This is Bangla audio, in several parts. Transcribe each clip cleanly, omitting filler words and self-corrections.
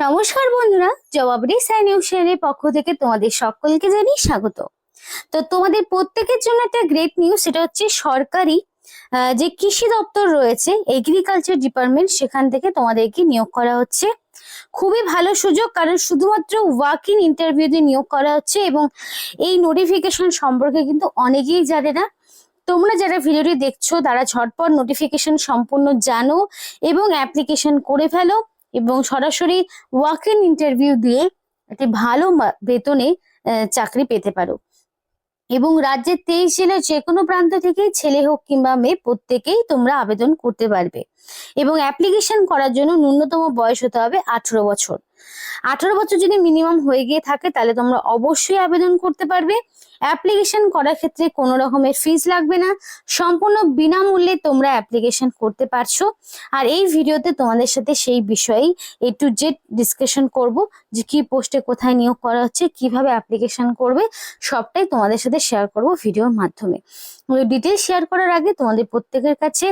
নমস্কার বন্ধুরা, জবাবরি সাই নিউজ চ্যানেলের পক্ষ থেকে তোমাদের সকলকে জানাই স্বাগত। তো তোমাদের প্রত্যেকের জন্য একটা গ্রেট নিউজ, সেটা হচ্ছে সরকারি যে কৃষি দপ্তর রয়েছে, এগ্রিকালচার ডিপার্টমেন্ট, সেখান থেকে তোমাদেরকে নিয়োগ করা হচ্ছে। খুবই ভালো সুযোগ, কারণ শুধুমাত্র ওয়াক ইন ইন্টারভিউ দিয়ে নিয়োগ করা হচ্ছে এবং এই নোটিফিকেশন সম্পর্কে কিন্তু অনেকেই জানে না। তোমরা যারা ভিডিওটি দেখছো তারা ঝটপট নোটিফিকেশন সম্পূর্ণ জানো এবং অ্যাপ্লিকেশন করে ফেলো এবং সরাসরি ওয়াক ইন ইন্টারভিউ দিয়ে একটি ভালো বেতনে চাকরি পেতে পারো। এবং রাজ্যের 23 জেলার যে কোনো প্রান্ত থেকে ছেলে হোক কিংবা মেয়ে প্রত্যেকেই তোমরা আবেদন করতে পারবে। এবং অ্যাপ্লিকেশন করার জন্য ন্যূনতম বয়স হতে হবে 18 বছর। 18 বছর যদি মিনিমাম হয়ে গিয়ে থাকে তাহলে তোমরা অবশ্যই আবেদন করতে পারবে। অ্যাপ্লিকেশন করার ক্ষেত্রে কোনো রকমের ফিস লাগবে না, সম্পূর্ণ বিনামূল্যে তোমরা অ্যাপ্লিকেশন করতে পারছো। আর এই ভিডিওতে তোমাদের সাথে সেই বিষয়েই A to Z ডিসকাশন করব, যে কি পোস্টে কোথায় নিয়োগ করা হচ্ছে, কিভাবে অ্যাপ্লিকেশন করবে, সবটাই তোমাদের সাথে শেয়ার করব ভিডিওর মাধ্যমে। ডিটেল শেয়ার করার আগে তোমাদের প্রত্যেকের কাছে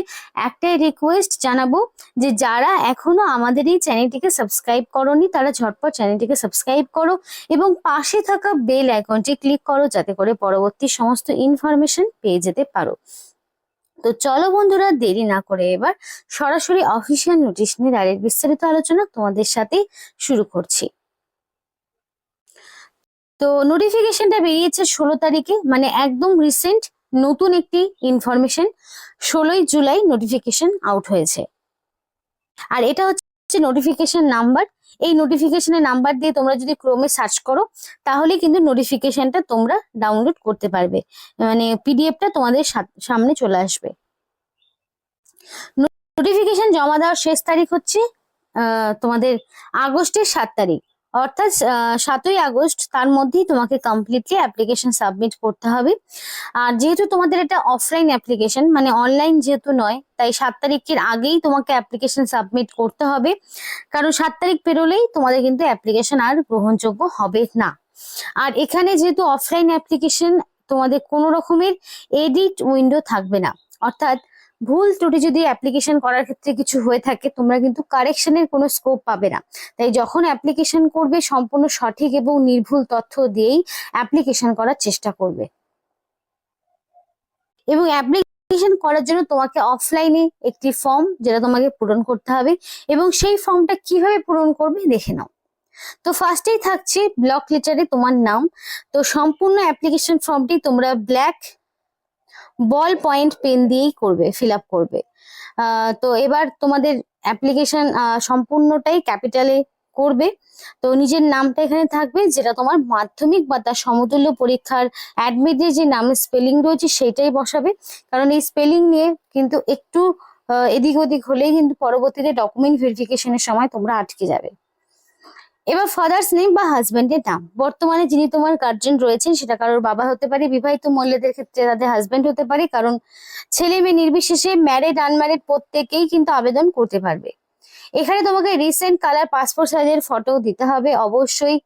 একটাই রিকোয়েস্ট জানাবো, যে যারা এখনো আমাদের এই চ্যানেলটিকে সাবস্ক্রাইব করোনি তারা ঝটপট চ্যানেলটিকে সাবস্ক্রাইব করো এবং পাশে থাকা বেল আইকনটি ক্লিক করো, যাতে করে পরবর্তী সমস্ত ইনফরমেশন পেয়ে যেতে পারো। তো চলো বন্ধুরা, দেরি না করে এবার সরাসরি অফিসিয়াল নোটিশ নিয়ে ডাইরেক্ট বিস্তারিত আলোচনা তোমাদের সাথে শুরু করছি। তো নোটিফিকেশনটা বেরিয়েছে 16 তারিখে, মানে একদম রিসেন্ট নতুন একটি ইনফরমেশন। 16ই জুলাই নোটিফিকেশন আউট হয়েছে। আর এটা হচ্ছে নোটিফিকেশন নাম্বার। এই নোটিফিকেশনের নাম্বার দিয়ে তোমরা যদি ক্রোমে সার্চ করো তাহলে কিন্তু নোটিফিকেশনটা তোমরা ডাউনলোড করতে পারবে, মানে পিডিএফটা তোমাদের সামনে চলে আসবে। নোটিফিকেশন জমা দেওয়ার শেষ তারিখ হচ্ছে তোমাদের আগস্টের 7 তারিখ, অর্থাৎ 7ই আগস্ট। তার মধ্যেই তোমাকে কমপ্লিটলি অ্যাপ্লিকেশন সাবমিট করতে হবে। আর যেহেতু তোমাদের এটা অফলাইন অ্যাপ্লিকেশন, মানে অনলাইন যেহেতু নয়, তাই 7 তারিখের আগেই তোমাকে অ্যাপ্লিকেশন সাবমিট করতে হবে, কারণ 7 তারিখ পেরোলেই তোমাদের কিন্তু অ্যাপ্লিকেশন আর গ্রহণযোগ্য হবে না। আর এখানে যেহেতু অফলাইন অ্যাপ্লিকেশন, তোমাদের কোনো রকমের এডিট উইন্ডো থাকবে না, অর্থাৎ ভুল ত্রুটি যদি অ্যাপ্লিকেশন করার ক্ষেত্রে কিছু হয়ে থাকে তোমরা কিন্তু কারেকশনের কোনো স্কোপ পাবে না। তাই যখন অ্যাপ্লিকেশন করবে সম্পূর্ণ সঠিক এবং নির্ভুল তথ্য দিয়েই অ্যাপ্লিকেশন করার চেষ্টা করবে। এবং অ্যাপ্লিকেশন করার জন্য তোমাকে অফলাইনে একটি ফর্ম, যেটা তোমাকে পূরণ করতে হবে, এবং সেই ফর্মটা কিভাবে পূরণ করবে দেখে নাও। তো ফার্স্টেই থাকছে ব্লক লেটারে তোমার নাম। তো সম্পূর্ণ অ্যাপ্লিকেশন ফর্মটি তোমরা ব্ল্যাক বল পয়েন্ট পেন দিয়েই করবে, ফিল আপ করবে। তো এবার তোমাদের অ্যাপ্লিকেশন সম্পূর্ণটাই ক্যাপিটালে করবে। তো নিজের নামটা এখানে থাকবে, যেটা তোমার মাধ্যমিক বা তার সমতুল্য পরীক্ষার অ্যাডমিটের যে নামের স্পেলিং রয়েছে সেইটাই বসাবে, কারণ এই স্পেলিং নিয়ে কিন্তু একটু এদিক ওদিক হলেই কিন্তু পরবর্তীতে ডকুমেন্ট ভেরিফিকেশনের সময় তোমরা আটকে যাবে। এবার ফাদার্স নেম বা হাজবেন্ডের নাম, বর্তমানে যিনি তোমার গার্জেন রয়েছেন সেটা কারোর বাবা হতে পারে, বিবাহিত মহিলাদের ক্ষেত্রে তাদের হাজবেন্ড হতে পারে, কারণ ছেলে মেয়ে নির্বিশেষে ম্যারিড আনম্যারিড প্রত্যেকেই কিন্তু আবেদন করতে পারবে। এখানে তোমাকে রিসেন্ট কালার পাসপোর্ট সাইজের ফটো দিতে হবে অবশ্যই,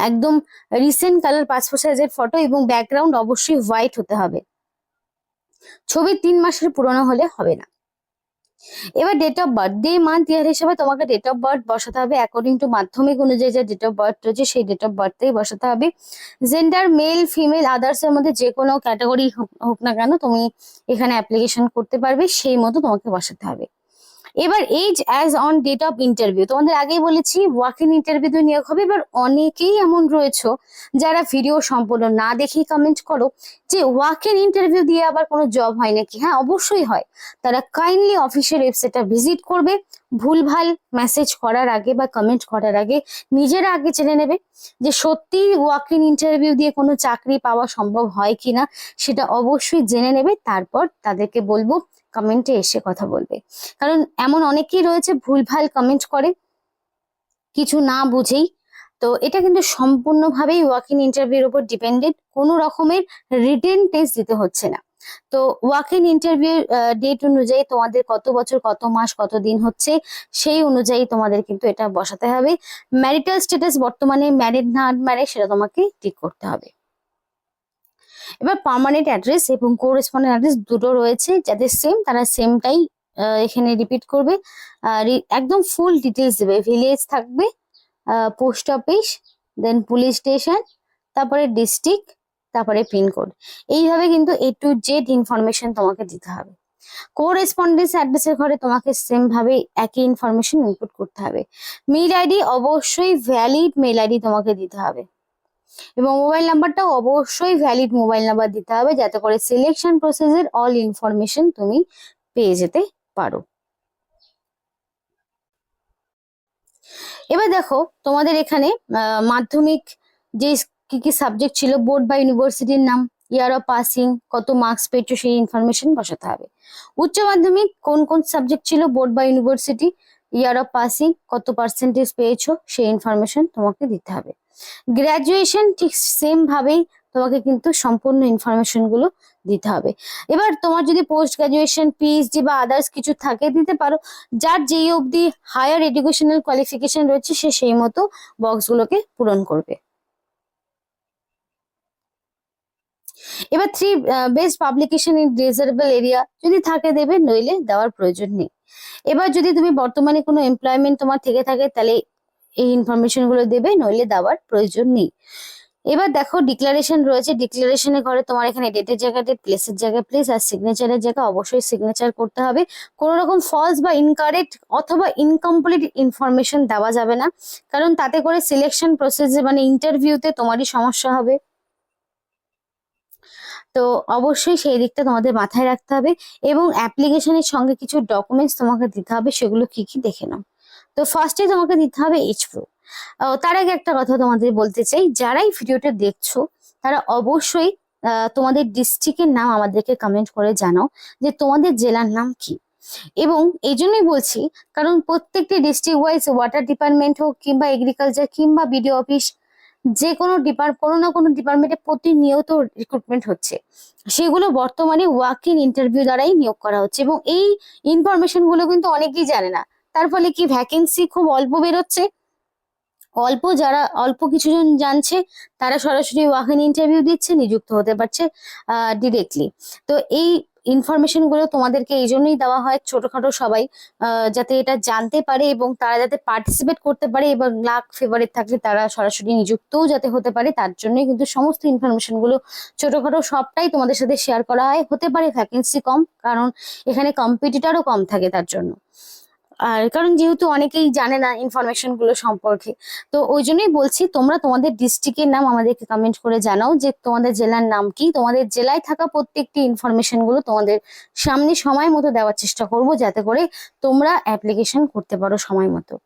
একদম রিসেন্ট কালার পাসপোর্ট সাইজের ফটো, এবং ব্যাকগ্রাউন্ড অবশ্যই হোয়াইট হতে হবে। ছবি 3 মাসের পুরনো হলে হবে না। এবার date of birth, day month year হিসেবে তোমাকে ডেট অফ বার্থ বসাতে হবে, অ্যাকর্ডিং টু মাধ্যমিক অনুযায়ী যে ডেট অফ বার্থ রয়েছে সেই ডেট অফ বার্থটাই বসাতে হবে। জেন্ডার মেল ফিমেল আদার্স এর মধ্যে যে কোনো ক্যাটাগরি হোক না কেন তুমি এখানে অ্যাপ্লিকেশন করতে পারবে, সেই মতো তোমাকে বসাতে হবে। এবার age as on date of interview, তোমাদের আগেই বলেছি ওয়াক ইন ইন্টারভিউ নিয়োগ হবে। এবার অনেকেই এমন রয়েছে যারা ভিডিও সম্পূর্ণ না দেখেই কমেন্ট করো যে ওয়াক ইন ইন্টারভিউ দিয়ে আবার কোনো জব হয় নাকি। হ্যাঁ, অবশ্যই হয়। তারা কাইন্ডলি অফিসিয়াল ওয়েবসাইটটা ভিজিট করবে, ভুলভাল মেসেজ করার আগে বা কমেন্ট করার আগে নিজেরা আগে জেনে নেবে যে সত্যি ওয়াক ইন ইন্টারভিউ দিয়ে কোনো চাকরি পাওয়া সম্ভব হয় কিনা, সেটা অবশ্যই জেনে নেবে। তারপর তাদেরকে বলবো কমেন্টে এসে কথা বলবে, কারণ এমন অনেকেই রয়েছে ভুলভাল কমেন্ট করে কিছু না বুঝেই। তো এটা কিন্তু সম্পূর্ণভাবেই ওয়াক ইন ইন্টারভিউর উপর ডিপেন্ডেন্ট, কোনো রকমের রিটেন টেস্ট দিতে হচ্ছে না। তো ওয়াক ইন ইন্টারভিউ ডেট অনুযায়ী তোমাদের কত বছর কত মাস কত দিন হচ্ছে সেই অনুযায়ী তোমাদের কিন্তু এটা বসাতে হবে। ম্যারিটাল স্ট্যাটাস বর্তমানে ম্যারিড না আনম্যারিড সেটা তোমাকে ঠিক করতে হবে। এবার পার্মানেন্ট অ্যাড্রেস এবং কোরেসপন্ডেন্ট অ্যাড্রেস দুটো রয়েছে, যাদের সেম তারা সেমটাই এখানে রিপিট করবে, একদম ফুল ডিটেলস দেবে, ভিলেজ থাকবে, পোস্ট অফিস, দেন পুলিশ স্টেশন, তারপরে ডিস্ট্রিক্ট, তারপরে পিনকোড। এইভাবে কিন্তু A to Z ইনফরমেশন তোমাকে দিতে হবে। কোরেসপন্ডেন্স অ্যাড্রেসের ঘরে তোমাকে সেম ভাবে একই ইনফরমেশন ইনপুট করতে হবে। মেইল আইডি অবশ্যই ভ্যালিড মেইল আইডি তোমাকে দিতে হবে, এবং মোবাইল নাম্বারটাও অবশ্যই ভ্যালিড মোবাইল নাম্বার দিতে হবে, যাতে করে সিলেকশন প্রসেসের অল ইনফরমেশন তুমি পেয়ে যেতে পারো। এবার দেখো তোমাদের এখানে মাধ্যমিক যে কি কি সাবজেক্ট ছিল, বোর্ড বা ইউনিভার্সিটির নাম, ইয়ার অফ পাসিং, কত মার্কস পেয়েছো সেই ইনফরমেশন বসাতে হবে। উচ্চ মাধ্যমিক কোন কোন সাবজেক্ট ছিল, বোর্ড বা ইউনিভার্সিটি, ইয়ার অফ পাসিং, কত পার্সেন্টেজ পেয়েছো সেই ইনফরমেশন তোমাকে দিতে হবে। গ্রাজুয়েশন ঠিক সেম ভাবেই তোমাকে কিন্তু সম্পূর্ণ ইনফরমেশন গুলো দিতে হবে। এবার তোমার যদি পোস্ট গ্রাজুয়েশন, পিএইচডি বা আদার্স কিছু থাকে দিতে পারো, যার যেই অবধি হায়ার এডুকেশনাল কোয়ালিফিকেশন রয়েছে সে সেই মতো বক্সগুলোকে পূরণ করবে। এবার 3 best publication in desirable area যদি থাকে দেবে, নইলে দেওয়ার প্রয়োজন নেই। এবার যদি তুমি বর্তমানে কোনো এমপ্লয়মেন্ট তোমার থেকে থাকে তাহলে এই ইনফরমেশন গুলো দেবে, নইলে দেওয়ার প্রয়োজন নেই। এবার দেখো ডিক্লারেশন রয়েছে, ডিক্লারেশনের ঘরে তোমার এখানে ডেটের জায়গায় ডেট, প্লেসের জায়গায় প্লেস, আর সিগনেচারের জায়গায় অবশ্যই সিগনেচার করতে হবে। কোনো রকম ফলস বা ইনকারেক্ট অথবা ইনকমপ্লিট ইনফরমেশন দেওয়া যাবে না, কারণ তাতে করে সিলেকশন প্রসেসে মানে ইন্টারভিউতে তোমারই সমস্যা হবে। তো অবশ্যই সেই দিকটা তোমাদের মাথায় রাখতে হবে, এবং অ্যাপ্লিকেশনের সঙ্গে কিছু ডকুমেন্টস তোমাকে দিতে হবে, সেগুলো কি কি দেখে নাও। তো ফার্স্টে তোমাকে দিতে হবে এইচ প্রুফ। তার আগে একটা কথা তোমাদের বলতে চাই, যারাই ভিডিওটা দেখছো তারা অবশ্যই তোমাদের ডিস্ট্রিক্টের নাম আমাদেরকে কমেন্ট করে জানাও যে তোমাদের জেলার নাম কি। এবং এই জন্যই বলছি, কারণ প্রত্যেকটি ডিস্ট্রিক্ট ওয়াইজ ওয়াটার ডিপার্টমেন্ট হোক কিংবা এগ্রিকালচার কিংবা বিডিও অফিস, যে কোনো কোনো না কোনো ডিপার্টমেন্টে প্রতিনিয়ত রিক্রুটমেন্ট হচ্ছে, সেগুলো বর্তমানে ওয়াক ইন ইন্টারভিউ দ্বারাই নিয়োগ করা হচ্ছে, এবং এই ইনফরমেশন গুলো কিন্তু অনেকেই জানে না। তার ফলে কি ভ্যাকেন্সি খুব অল্প বেরোচ্ছে, অল্প কিছু জন জানছে, তারা সরাসরি ওয়াক ইন ইন্টারভিউ দিচ্ছে, নিযুক্ত হতে পারছে ডিরেক্টলি। তো এই ইনফরমেশন গুলো তোমাদেরকে এই জন্যই দেওয়া হয়, ছোটখাটো সবাই যাতে এটা জানতে পারে এবং তারা যাতে পার্টিসিপেট করতে পারে, এবং লাক ফেভারে থাকলে তারা সরাসরি নিযুক্তও যাতে হতে পারে, তার জন্যই কিন্তু সমস্ত ইনফরমেশন গুলো ছোটখাটো সবটাই তোমাদের সাথে শেয়ার করা হয়। হতে পারে ভ্যাকেন্সি কম, কারণ এখানে কম্পিটিটরও কম থাকে তার জন্য, আর কারণ যেহেতু অনেকেই জানে না ইনফরমেশন গুলো সম্পর্কে। তো ওই জন্যই বলছি, তোমরা তোমাদের ডিস্ট্রিক্টের নাম আমাদেরকে কমেন্ট করে জানাও যে তোমাদের জেলার নাম কি। তোমাদের জেলায় থাকা প্রত্যেকটি ইনফরমেশন গুলো তোমাদের সামনে সময় মতো দেওয়ার চেষ্টা করব, যাতে করে তোমরা অ্যাপ্লিকেশন করতে পারো সময় মতো।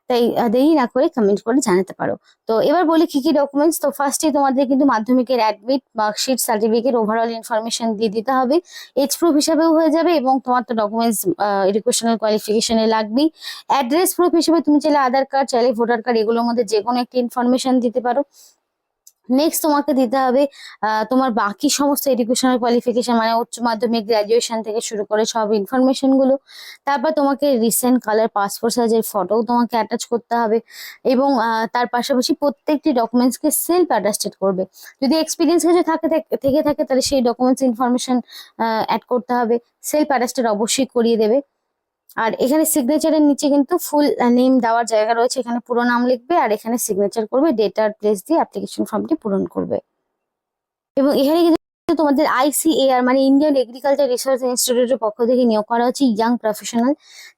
তাই দেরি না করে কমেন্ট করে জানাতে পারো। তো এবার বলি কি কি ডকুমেন্টস। তো ফার্স্টে তোমাদের কিন্তু মাধ্যমিকের admit, marksheet, certificate, overall information দিয়ে দিতে হবে, এজ প্রুফ হিসাবেও হয়ে যাবে, এবং তোমার তো ডকুমেন্টস এডুকেশনাল কোয়ালিফিকেশনে লাগবেই। অ্যাড্রেস প্রুফ হিসেবে তুমি চাইলে আধার কার্ড, চাইলে ভোটার কার্ড, এগুলোর মধ্যে যে কোনো একটি ইনফরমেশন দিতে পারো। নেক্সট তোমাকে দিতে হবে তোমার বাকি সমস্ত এডুকেশনাল কোয়ালিফিকেশন, মানে উচ্চ মাধ্যমিক, গ্রাজুয়েশন থেকে শুরু করে সব ইনফরমেশন গুলো। তারপর তোমাকে রিসেন্ট কালার পাসপোর্ট সাইজের ফটো তোমাকে অ্যাটাচ করতে হবে, এবং তার পাশাপাশি প্রত্যেকটি ডকুমেন্টসকে সেলফ অ্যাটাস্টেড করবে। যদি এক্সপিরিয়েন্স কিছু থেকে থাকে তাহলে সেই ডকুমেন্টস ইনফরমেশন অ্যাড করতে হবে, সেলফ অ্যাটাস্টেড অবশ্যই করিয়ে দেবে। আর এখানে সিগনেচারের নিচে কিন্তু ফুল নেম দেওয়ার জায়গা রয়েছে, এখানে পুরো নাম লিখবে আর এখানে সিগনেচার করবে, ডেট আর প্লেস দিয়ে অ্যাপ্লিকেশন ফর্মটি পূরণ করবে। এবং এখানে কিন্তু তোমাদের ICAR মানে ইন্ডিয়ান এগ্রিকালচার রিসার্চ ইনস্টিটিউটের পক্ষ থেকে নিয়োগ করা হচ্ছে ইয়াং প্রফেশনাল,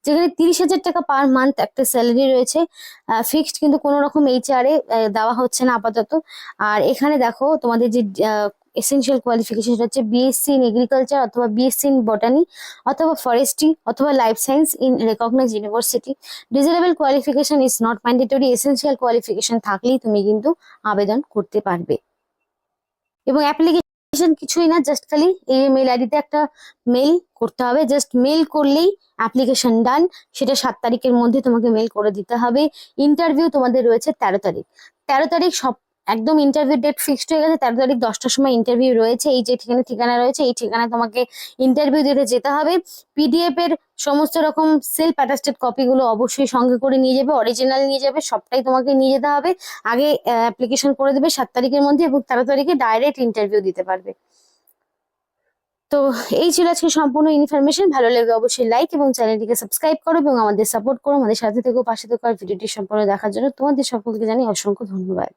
যেখানে 30,000 টাকা পার মান্থ একটা স্যালারি রয়েছে, ফিক্সড, কিন্তু কোনো রকম HR এ দেওয়া হচ্ছে না আপাতত। আর এখানে দেখো তোমাদের যে এসেনশিয়াল কোয়ালিফিকেশন হচ্ছে BSc ইন এগ্রিকালচার, অথবা BSc ইন বটানি, অথবা ফরেস্ট্রি, অথবা life science in recognize university. Desirable qualification is not mandatory, essential qualification থাকলেই তুমি কিন্তু আবেদন করতে পারবে। এবং অ্যাপ্লিকেশন কিছুই না, জাস্ট খালি এই মেল আইডিতে একটা মেল করতে হবে, জাস্ট মেল করলেই অ্যাপ্লিকেশন ডান। সেটা 7 তারিখের মধ্যে তোমাকে মেল করে দিতে হবে। ইন্টারভিউ তোমাদের রয়েছে 13 তারিখ। 13 তারিখ সব একদম ইন্টারভিউ ডেট ফিক্সড হয়ে গেছে, 13 তারিখ 10টার সময় ইন্টারভিউ রয়েছে। এই যে ঠিকানা রয়েছে এই ঠিকানায় তোমাকে ইন্টারভিউ দিতে যেতে হবে। PDF এর সমস্ত রকম সেলফ অ্যাটাস্টেড কপি গুলো অবশ্যই সঙ্গে করে নিয়ে যাবে, অরিজিনাল নিয়ে যাবে, সবটাই তোমাকে নিয়ে যেতে হবে। আগে অ্যাপ্লিকেশন করে দেবে 7 তারিখের মধ্যে, এবং 13 তারিখে ডাইরেক্ট ইন্টারভিউ দিতে পারবে। তো এই ছিল আজকে সম্পূর্ণ ইনফরমেশন। ভালো লাগে অবশ্যই লাইক এবং চ্যানেলটিকে সাবস্ক্রাইব করো এবং আমাদের সাপোর্ট করো, আমাদের সাথে থেকো, পাশে থেকো। আর ভিডিওটি সম্পূর্ণ দেখার জন্য তোমাদের সকলকে জানাই অসংখ্য ধন্যবাদ।